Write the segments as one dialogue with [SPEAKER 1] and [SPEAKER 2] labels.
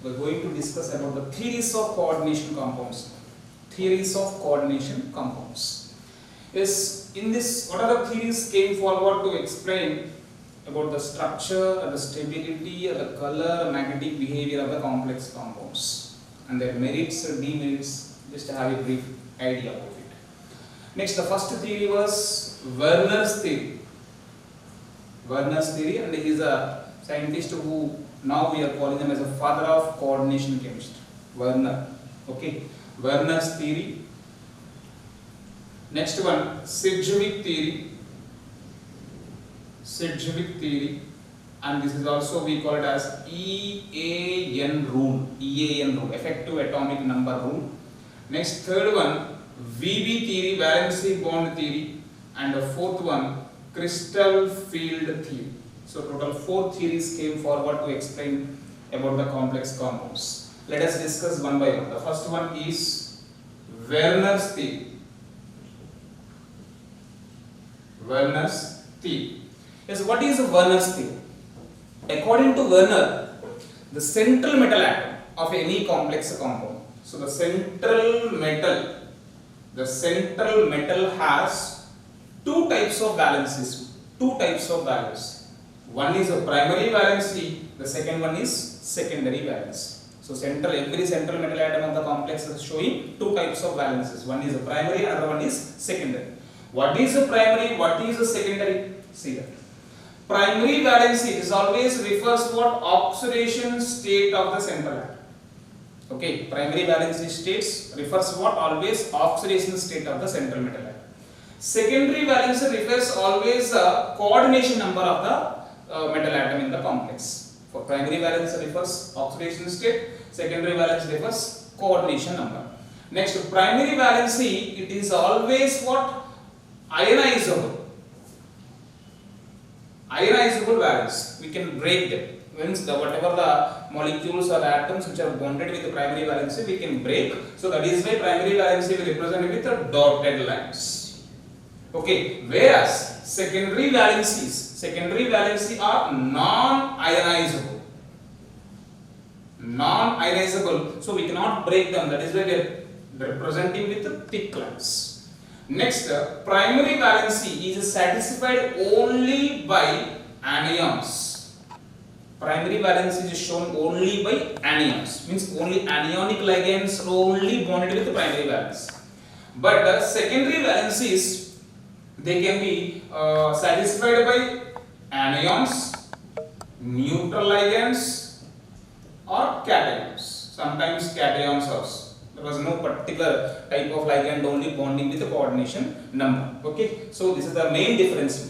[SPEAKER 1] we're going to discuss about the theories of coordination compounds. Theories of coordination compounds. Yes, in this, what are the theories came forward to explain about the structure, the stability, the color, magnetic behavior of the complex compounds and their merits and demerits. Just to have a brief idea about it. Next, the first theory was Werner's theory. Werner's theory, and he is a scientist who now we are calling him as a father of coordination chemistry. Werner. Okay. Werner's theory. Next one, Sedgwick theory. Sedgwick theory, and this is also we call it as EAN rule. EAN rule, effective atomic number rule. Next, third one, VB theory, valency bond theory, and the fourth one, crystal field theory. So total 4 theories came forward to explain about the complex compounds. Let us discuss one by one. The first one is Werner's theory. Werner's theory. Yes, what is Werner's theory? According to Werner, the central metal atom of any complex compound. So the central metal has 2 types of valencies. 2 types of valence. One is a primary valency, the second one is secondary valency. So every central metal atom of the complex is showing 2 types of valencies. One is a primary, another one is secondary. What is a primary? What is a secondary? See that. Primary valency is always refers to what oxidation state of the central atom. Okay, primary valency states refers to what always oxidation state of the central metal atom. Secondary valency refers always coordination number of the metal atom in the complex. For primary valence refers oxidation state, secondary valence refers coordination number. Next, primary valency, it is always what? Ionizable. Ionizable valence. We can break them. Means whatever the molecules or the atoms which are bonded with the primary valency, we can break. So that is why primary valency will represent with the dotted lines. Okay. Whereas secondary valency are non-ionizable. Non-ionizable. So we cannot break them. That is why we are representing with the thick lines. Next, primary valency is satisfied only by anions. Primary valency is shown only by anions. Means only anionic ligands only bonded with the primary valence. But secondary valencies, they can be satisfied by anions, neutral ligands, or cations. Sometimes cations also. There was no particular type of ligand only bonding with the coordination number. Okay, so this is the main difference.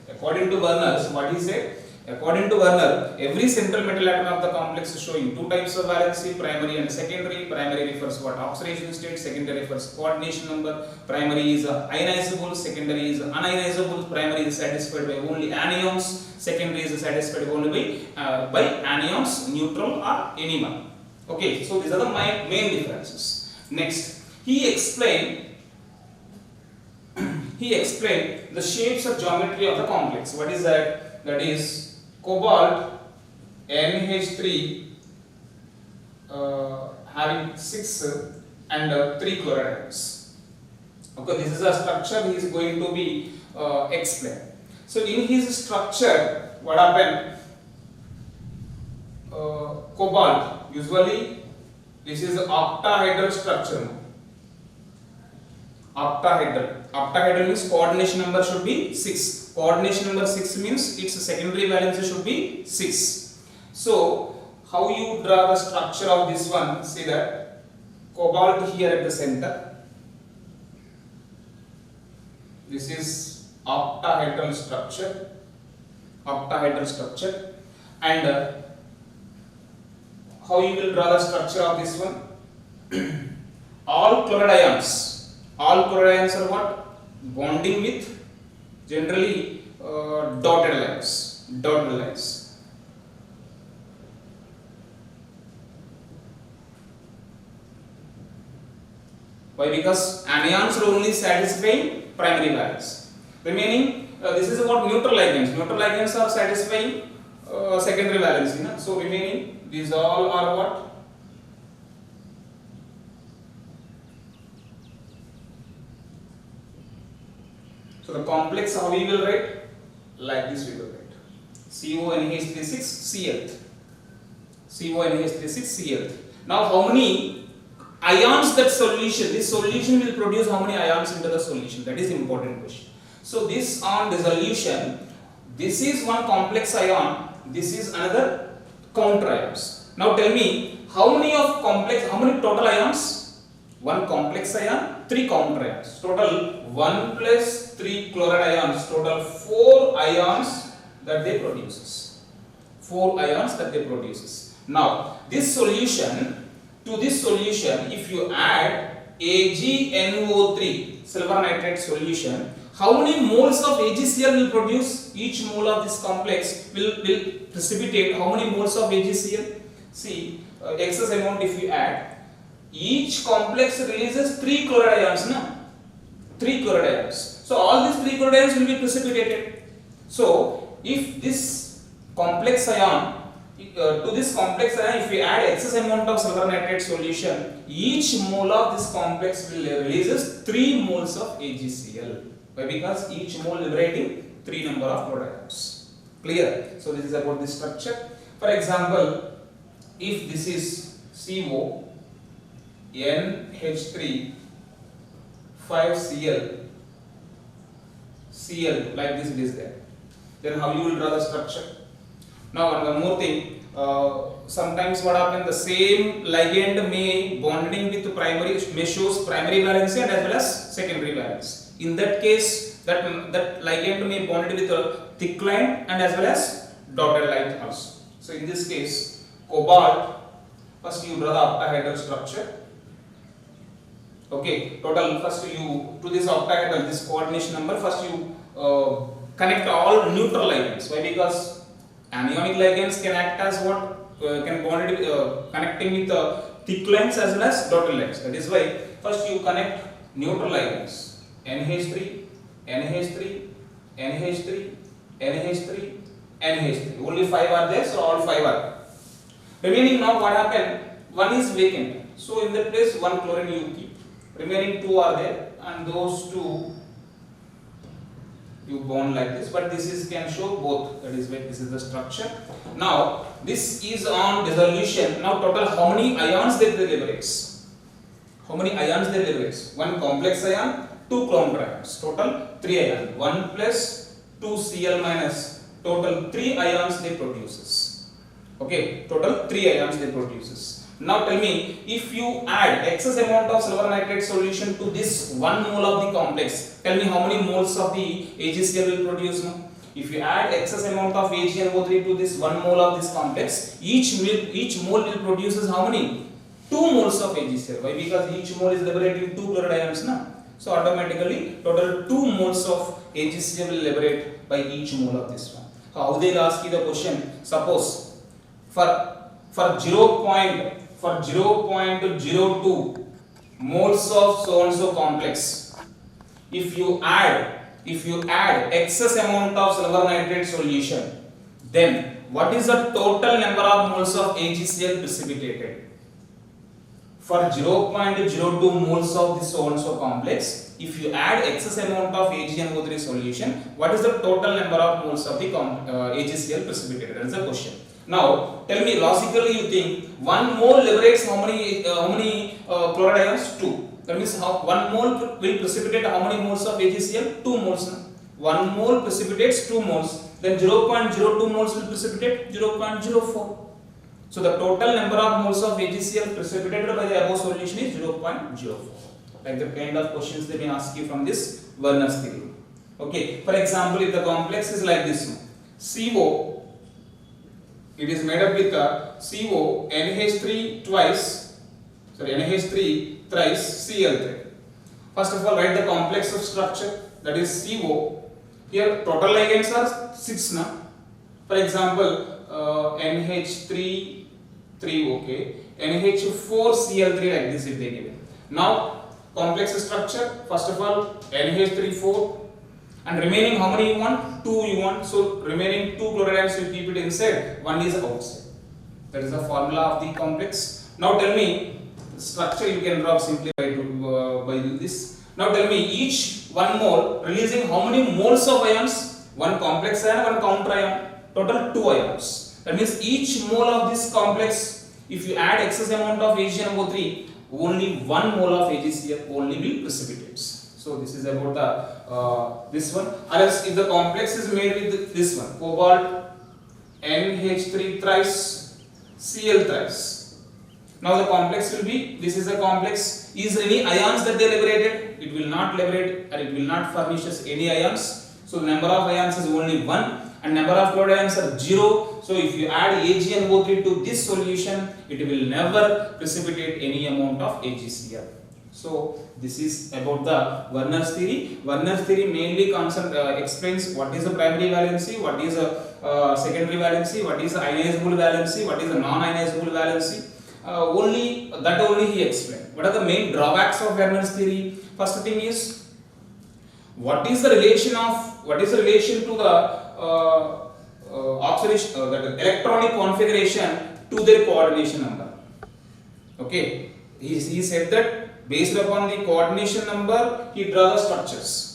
[SPEAKER 1] According to Werner, what he said? According to Werner, every central metal atom of the complex is showing 2 types of valency, primary and secondary. Primary refers to what oxidation state, secondary refers coordination number. Primary is ionizable, secondary is unionizable. Primary is satisfied by only anions, secondary is satisfied only by anions, neutral or anyone. Okay, so these are the main differences. Next, he explained the shapes or geometry of the complex. What is that? That is cobalt NH3 having 6 and 3 chlorides. Okay, this is a structure he is going to be explained. So in his structure, what happened? Cobalt, usually this is octahedral structure. Octahedral means coordination number should be 6. Coordination number 6 means its secondary valency should be 6. So how you draw the structure of this one? See that cobalt here at the center. This is octahedral structure. And how you will draw the structure of this one? All chloride ions are what? Bonding with generally dotted lines. Why? Because anions are only satisfying primary valence. Remaining, this is what neutral ligands. Neutral ligands are satisfying secondary valency. So remaining These all are what? So the complex, how we will write? Like this we will write. CONH36Cl. CONH36Cl. Now how many ions that solution? This solution will produce how many ions into the solution? That is important question. So this on dissolution, this is one complex ion, this is another counter ions. Now tell me how many total ions? One complex ion, three counter ions. Total 1 plus 3 chloride ions, total 4 ions that they produces. 4 ions that they produces. Now this solution, to this solution, if you add AgNO3, silver nitrate solution, how many moles of AgCl will produce? Each mole of this complex will precipitate how many moles of AgCl? See, excess amount if you add, each complex releases 3 chloride ions, no? 3 chloride ions. So all these 3 chloride ions will be precipitated. So if this complex ion, to this complex ion, if we add excess amount of silver nitrate solution, each mole of this complex will releases 3 moles of AgCl. Why? Because each mole liberating 3 number of chloride ions. Clear? So this is about the structure. For example, if this is CO, NH3, 5Cl, Cl, like this it is there. Then how you will draw the structure? Now one more thing, sometimes what happens, the same ligand may bonding with primary, may shows primary valency and as well as secondary valence. In that case, that ligand may bond with a thick line and as well as dotted line also. So in this case, cobalt, first you draw the octahedral structure. Okay, total first you to this octahedral, this coordination number, first you connect all neutral ligands. Why? Because anionic ligands can act as what? Can bond connecting with thick lines as well as dotted lines. That is why first you connect neutral ligands. NH3, NH3, NH3, NH3, NH3. Only 5 are there, so all 5 are. Remaining now what happened? One is vacant. So in that place, one chlorine you keep. Remaining 2 are there, and those 2 you bond like this. But this is can show both. That is why this is the structure. Now this is on dissolution. Now total how many ions they liberates? How many ions they liberates? One complex ion, 2 counter ions. Total 3 ions. 1 plus 2 Cl minus. Total 3 ions they produces. Okay, total 3 ions they produces. Now tell me, if you add excess amount of silver nitrate solution to this 1 mole of the complex, tell me how many moles of the AgCl will produce now? If you add excess amount of AgNO3 to this 1 mole of this complex, each mole will produces how many? 2 moles of AgCl. Why? Because each mole is liberating 2 chloride ions now. So automatically total 2 moles of AgCl will liberate by each mole of this one. How they will ask you the question? Suppose for 0.02 moles of so and so complex, if you add excess amount of silver nitrate solution, then what is the total number of moles of AgCl precipitated? For 0.02 moles of this so and so complex, if you add excess amount of AgNO3 solution, what is the total number of moles of the AgCl precipitated? That is the question. Now tell me, logically you think 1 mole liberates how many chloride ions? 2. That means how 1 mole will precipitate how many moles of AgCl? 2 moles. 1 mole precipitates 2 moles. Then 0.02 moles will precipitate 0.04. So the total number of moles of AgCl precipitated by the above solution is 0.04. Like the kind of questions they may ask you from this Werner's theorem. Okay. For example, if the complex is like this, CO. It is made up with CO, NH3 thrice Cl3. First of all, write the complex of structure, that is CO. Here total ligands are 6 now. For example, NH3, okay, NH4Cl3 like this if they given. Now complex structure, first of all NH3 4. And remaining how many you want? 2 you want. So remaining 2 chloride ions you keep it inside, 1 is outside. That is the formula of the complex. Now tell me, the structure you can drop simply by this. Now tell me, each 1 mole releasing how many moles of ions? 1 complex ion, 1 counter ion. Total 2 ions. That means each mole of this complex, if you add excess amount of AgNO3, only 1 mole of AgCl only will precipitates. So this is about the this one. Unless if the complex is made with this one, cobalt NH3 thrice Cl thrice. Now the complex will be, this is a complex. Is any ions that they liberated? It will not liberate and it will not furnish us any ions. So the number of ions is only 1 and number of chloride ions are 0. So if you add AgNO3 to this solution, it will never precipitate any amount of AgCl. So this is about the Werner's theory. Werner's theory mainly explains what is the primary valency, what is the secondary valency, what is the ionizable valency, what is the non-ionizable valency. Only he explained. What are the main drawbacks of Werner's theory? First thing is, what is the relation to the oxidation, that electronic configuration to their coordination number. Okay, he said that based upon the coordination number, he draws the structures.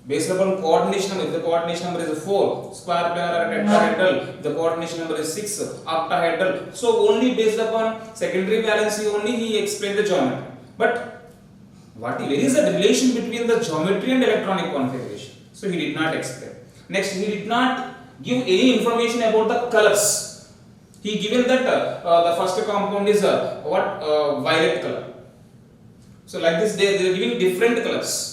[SPEAKER 1] Based upon coordination number, if the coordination number is 4, square planar or tetrahedral, if the coordination number is 6, octahedral. So only based upon secondary valency only he explained the geometry. But where is the relation between the geometry and electronic configuration? So he did not explain. Next, he did not give any information about the colors. He given that the first compound is violet color. So like this, they are giving different colors.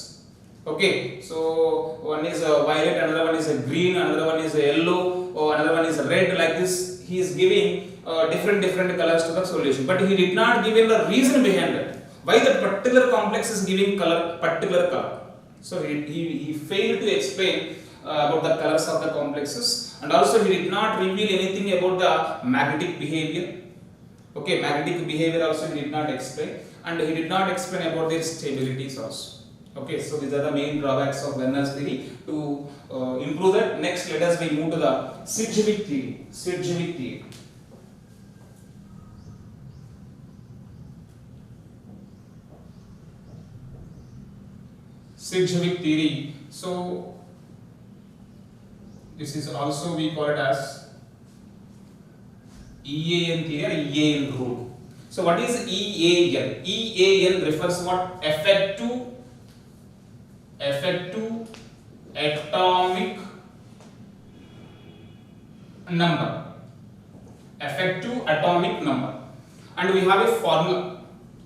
[SPEAKER 1] Okay, so one is violet, another one is green, another one is yellow, or another one is red. Like this, he is giving different colors to the solution. But he did not give the reason behind it. Why that particular complex is giving particular color. So he failed to explain about the colors of the complexes, and also he did not reveal anything about the magnetic behavior. Okay, magnetic behavior also he did not explain, and he did not explain about their stabilities also. Okay, so these are the main drawbacks of Werner's theory. To improve that, next let us move to the Sidgwick theory. Sidgwick theory. Sidgwick theory. So this is also we call it as EAN theory or EAN rule. So what is EAN? EAN refers what? Effective atomic number. Effective atomic number. And we have a formula.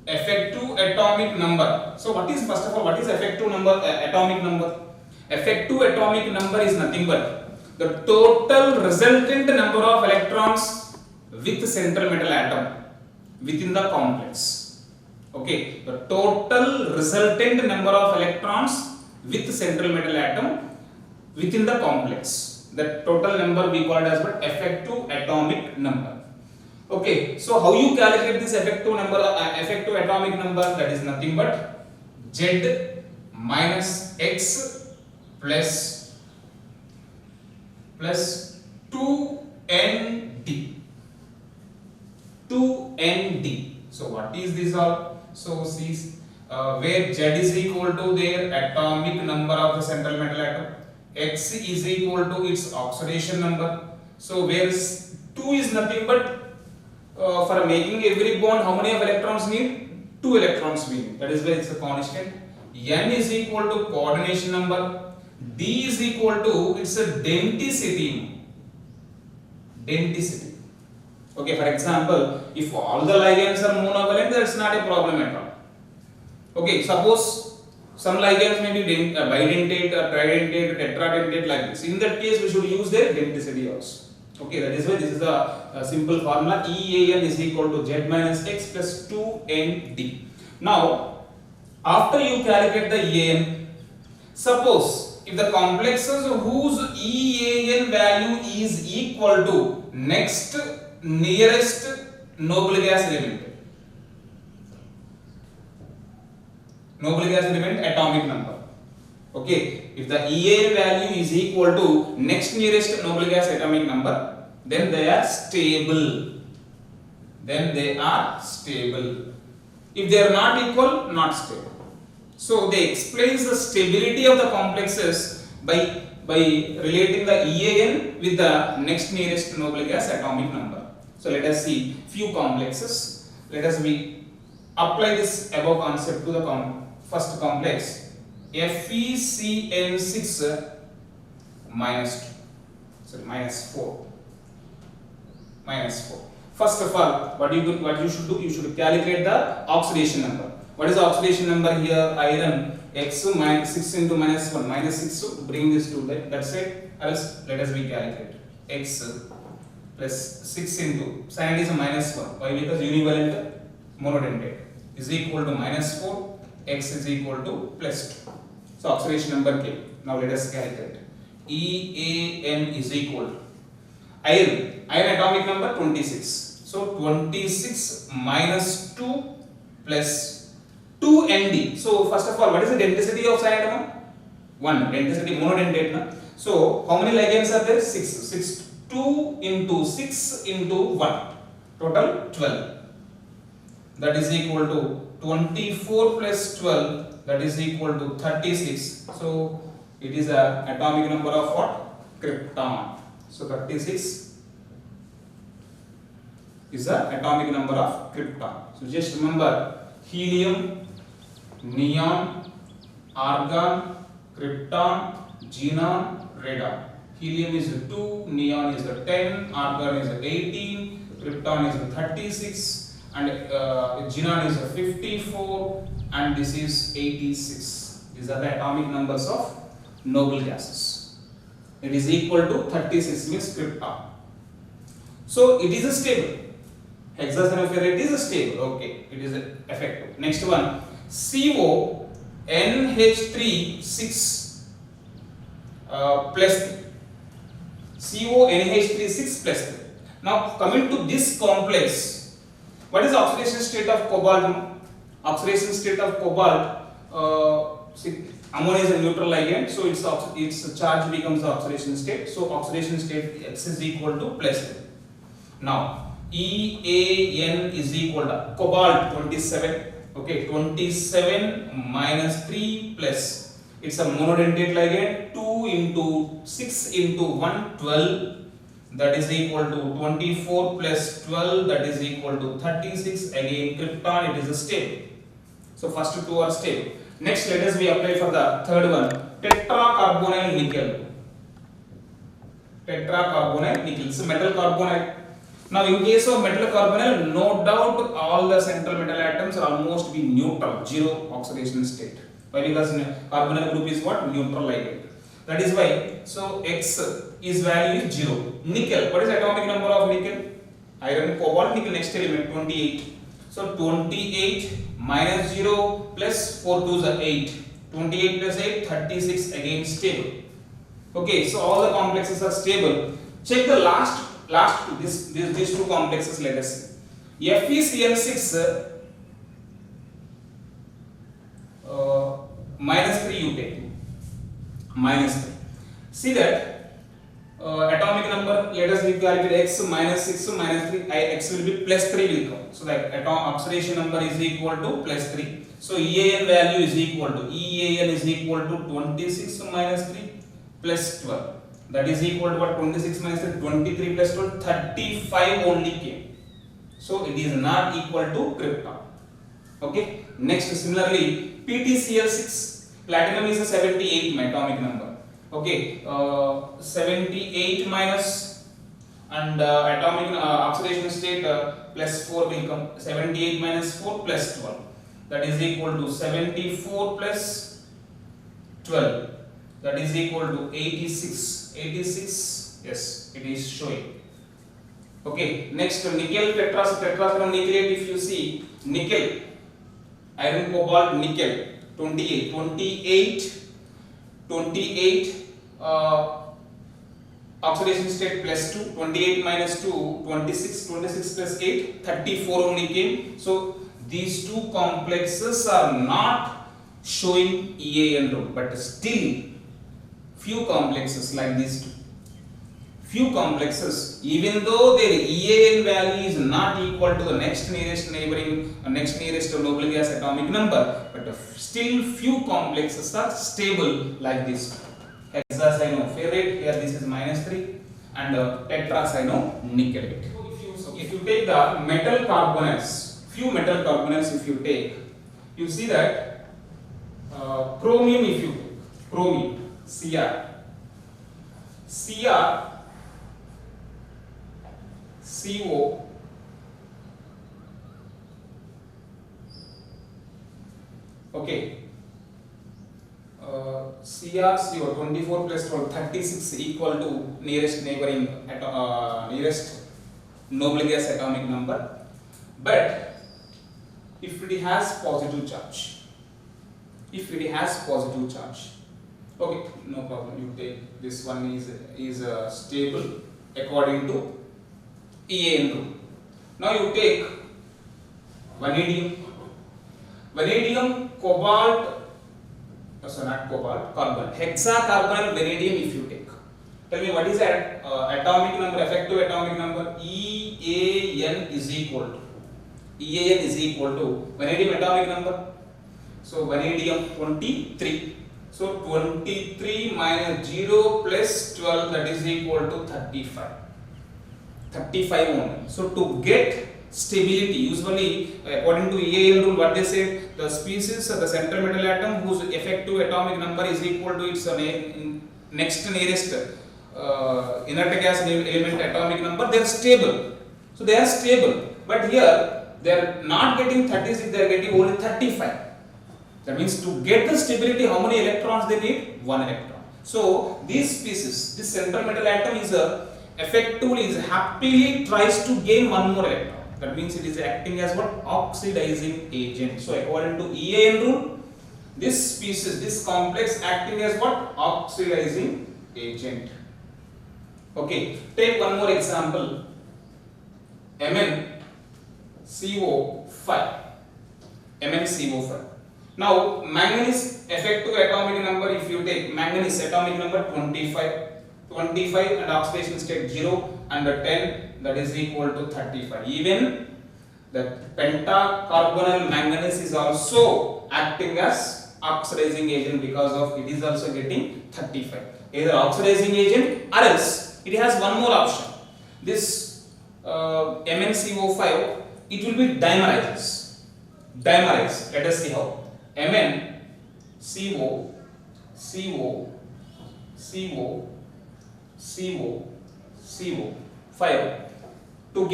[SPEAKER 1] Effective atomic number. So what is, first of all, what is effective atomic number? Effective atomic number is nothing but the total resultant number of electrons with central metal atom within the complex. Okay, the total resultant number of electrons with central metal atom within the complex. The total number we called as what? Effective atomic number. Okay, so how you calculate this effective atomic number? That is nothing but Z minus X plus 2ND. 2ND. So what is this all? So see, where Z is equal to their atomic number of the central metal atom, X is equal to its oxidation number. So where 2 is nothing but for making every bond, how many of electrons need? 2 electrons we need. That is why it's a constant. N is equal to coordination number. D is equal to its a denticity. Denticity. Okay, for example, if all the ligands are monovalent, that's not a problem at all. Okay, suppose some ligands may be bidentate or tridentate or tetradentate like this. In that case, we should use their denticity also. Okay, that is why this is the simple formula. EAN is equal to Z minus X plus 2ND. Now, after you calculate the EAN, suppose if the complexes whose EAN value is equal to next nearest noble gas element. Noble gas element atomic number. Okay, if the EAN value is equal to next nearest noble gas atomic number, then they are stable. then they are stable. If they are not equal, not stable. So they explains the stability of the complexes by relating the EAN with the next nearest noble gas atomic number. So let us see few complexes. Let us apply this above concept to the first complex FeCN6 minus 4. First of all, what you should do, you should calculate the oxidation number. What is the oxidation number here? Iron X minus 6 into minus 1, minus 6, so bring this to that side, else let us recalculate. X plus 6 into, cyanide is a minus 1, why? Because univalent monodentate is equal to minus 4, X is equal to plus 2. So oxidation number came. Now let us calculate. EAN is equal to iron atomic number 26. So 26 minus 2 plus 2 Nd. So first of all, what is the denticity of cyanide? 1. Denticity monodentate. Na? So how many ligands are there? 6. 2 into 6 into 1. Total 12. That is equal to 24 plus 12. That is equal to 36. So it is a atomic number of what? Krypton. So 36 is the atomic number of krypton. So just remember helium, neon, argon, krypton, xenon, radon. Helium is 2, neon is 10, argon is 18, krypton is 36, and xenon is 54, and this is 86. These are the atomic numbers of noble gases. It is equal to 36 means krypton. So it is a stable. Hexacyanoferrate is a stable. Okay, it is effective. Next one, CONH3 6 plus 3. CONH3 6 plus 3. Now coming to this complex, what is the oxidation state of cobalt? Oxidation state of cobalt. Ammonia is a neutral ligand, so its charge becomes the oxidation state. So oxidation state X is equal to plus 3. Now EAN is equal to cobalt 27. Okay, 27 minus 3 plus, it's a monodentate ligand, 2 into 6 into 1, 12. That is equal to 24 plus 12, that is equal to 36. Again krypton, it is a stable. So first two are stable. Next let us apply for the third one, tetracarbonyl nickel. Tetracarbonyl nickel, so metal carbonyl. Now in case of metal carbonyl, no doubt all the central metal atoms are almost be neutral, zero oxidation state. Why? Because carbonyl group is what? Neutral ligand. That is why, so X is value is 0. Nickel, what is the atomic number of nickel? Iron, cobalt, nickel, next element 28. So 28 minus 0 plus 4 2s are 8. 28 plus 8, 36, again stable. Okay, so all the complexes are stable. Check the last two, these two complexes, let us see. FeCN6 minus 3 you take. Minus 3. See that atomic number, let us recalculate X minus 6 minus 3, X will be plus 3 will come. So that oxidation number is equal to plus 3. So EAN value is equal to 26 minus 3 plus 12. That is equal to what? 26 minus 3, 23 plus 12, 35 only came. So it is not equal to krypton. Okay. Next, similarly, PtCl6, platinum is a 78 atomic number. Okay, 78 minus and atomic oxidation state plus 4 will come. 78 minus 4 plus 12. That is equal to 74 plus 12. That is equal to 86. 86, yes, it is showing. Okay, next nickel tetracarbonyl, if you see nickel, iron, cobalt, nickel, 28 oxidation state plus 2, 28 minus 2, 26 plus 8, 34 only came. So these two complexes are not showing EAN rule, but still few complexes like these two, few complexes, even though their EAN value is not equal to the next nearest neighboring, next nearest noble gas atomic number, but still few complexes are stable like this. Hexacyanoferrate, here this is -3, and tetracyanonickelate. If you take the metal carbonates, few metal carbonates if you take, you see that chromium, if you take chromium, Cr, CO, okay, CO 24 plus 12, 36 equal to nearest neighboring nearest noble gas atomic number. But if it has positive charge, okay, no problem, you take this one is stable according to EAN rule. Now you take vanadium, cobalt, not cobalt, carbon, hexacarbonyl vanadium if you take. Tell me what is that atomic number, effective atomic number? EAN is equal to vanadium atomic number. So vanadium 23. So 23 minus 0 plus 12, that is equal to 35. 35 only. So to get stability, usually according to EAN rule, what they say, the species of the central metal atom whose effective atomic number is equal to its next nearest inert gas element atomic number, they are stable. So they are stable. But here they are not getting 36, they are getting only 35. That means to get the stability, how many electrons they need? 1 electron. So these species, this central metal atom is effectively happily tries to gain 1 more electron. That means it is acting as what? Oxidizing agent. So according to EAN rule, this species, this complex acting as what? Oxidizing agent. Okay, take one more example. MnCO5. Now manganese effective atomic number, if you take manganese atomic number 25 and oxidation state 0 and 10, that is equal to 35. Even the pentacarbonyl manganese is also acting as oxidizing agent because of it is also getting 35. Either oxidizing agent or else it has one more option. This MnCO5, it will be dimerizes. Let us see how. MnCO5. To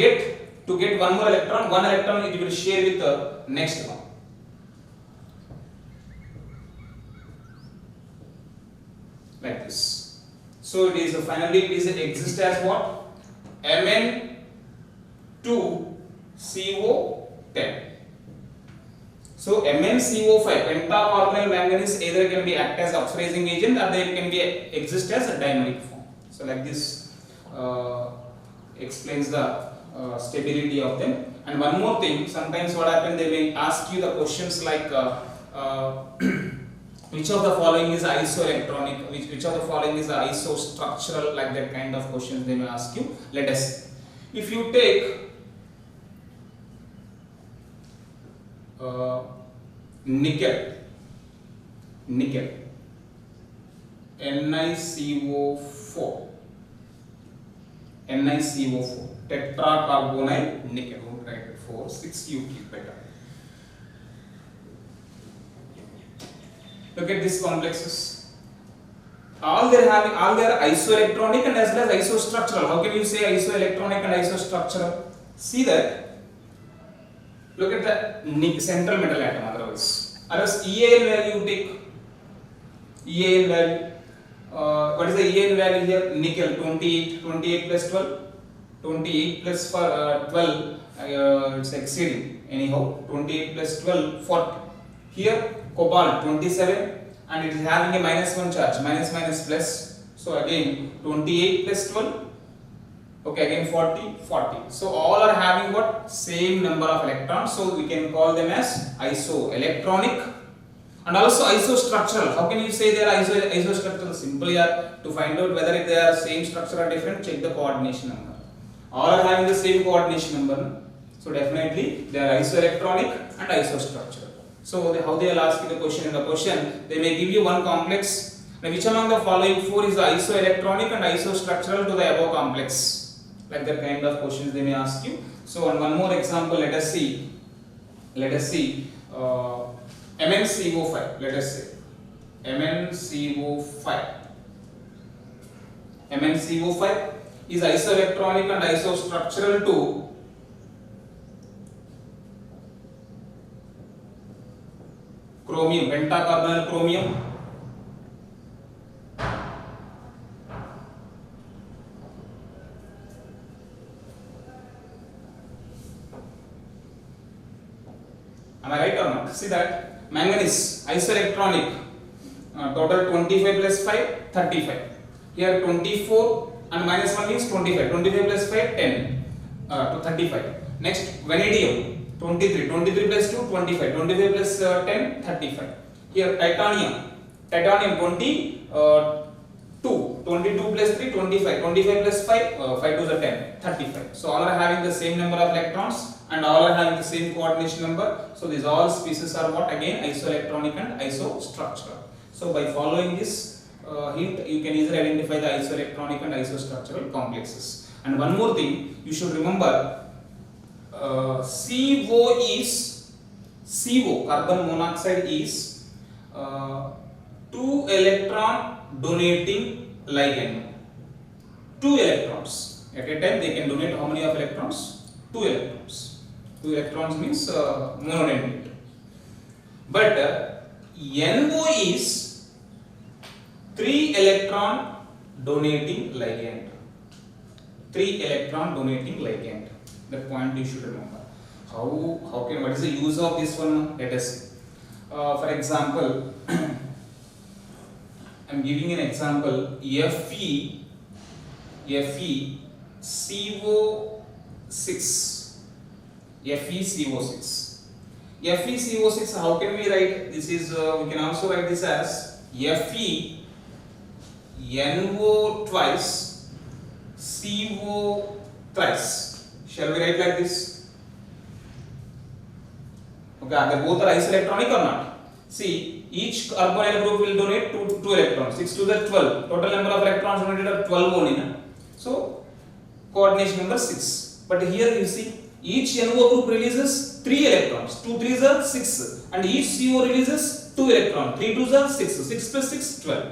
[SPEAKER 1] get one more electron, it will share with the next one. Like this. So it is finally it is exists as what? Mn2CO10. So MnCO5, pentacarbonyl manganese, either can be act as oxidizing agent or they can be exist as a dimeric form. So like this explains the stability of them. And one more thing, sometimes what happens, they may ask you the questions like which of the following is isoelectronic, which of the following is isostructural, like that kind of questions they may ask you. Let us see. If you take nickel, NiCO4, tetracarbonyl nickel. Don't write it 4, 6 you keep better. Look at these complexes. All they are isoelectronic and as well as isostructural. How can you say isoelectronic and isostructural? See that. Look at the central metal atom. Otherwise, EAN value, take EAN value. What is the EAN value here? Nickel 28 plus 12. 28 plus 12, it's exceeding. Anyhow, 28 plus 12, 40. Here, cobalt 27, and it is having a -1 charge, minus plus. So again 28 plus 12. Okay, again 40. So all are having what? Same number of electrons. So we can call them as isoelectronic. And also isostructural. How can you say they are isostructural? Simply to find out whether they are same structure or different, check the coordination number. All are having the same coordination number. So definitely they are isoelectronic and isostructural. So how they will ask you the question in the question, they may give you one complex. Now which among the following four is the isoelectronic and isostructural to the above complex? Like that kind of questions they may ask you. So on one more example, let us see MnCO5. Let us say MnCO5 is isoelectronic and isostructural to chromium, pentacarbonyl chromium. Am I right or not? See that manganese isoelectronic, total 25 plus 5 35. Here 24 and minus 1 means 25. 25 plus 5 10 to 35. Next vanadium 23 plus 2 25. 25 plus 10 35. Here titanium 22 plus 3 25. 25 plus 5 5 to the 10 35. So all are having the same number of electrons and all are having the same coordination number. So these all species are what? Again isoelectronic and isostructural. So by following this hint, you can easily identify the isoelectronic and isostructural complexes. And one more thing you should remember, CO, carbon monoxide is 2 electron donating ligand. 2 electrons at a time they can donate how many of electrons? 2 electrons. 2 electrons means monodendrite. But NO is 3 electron donating ligand. 3 electron donating ligand. That point you should remember. What is the use of this one? Let us see. For example, I am giving an example. FeCO6. How can we write? This is we can also write this as FeNO twice, CO thrice. Shall we write like this? Okay, are they both are isoelectronic or not? See, each carbonyl group will donate 2 electrons. 6 to the 12. Total number of electrons donated are 12 only. So coordination number 6. But here you see, each NO group releases 3 electrons. 2 3s are 6, and each CO releases 2 electrons. 3 2s are 6. 6 plus 6 12.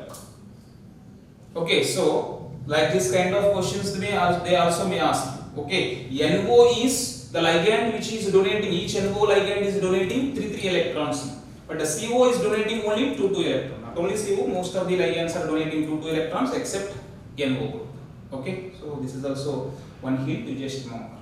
[SPEAKER 1] Okay, so like this kind of questions they also may ask you. Okay, NO is the ligand which is donating, each NO ligand is donating 3 electrons, but the CO is donating only 2 electrons. Not only CO, most of the ligands are donating 2 electrons except NO group. Okay, so this is also one hint you just remember.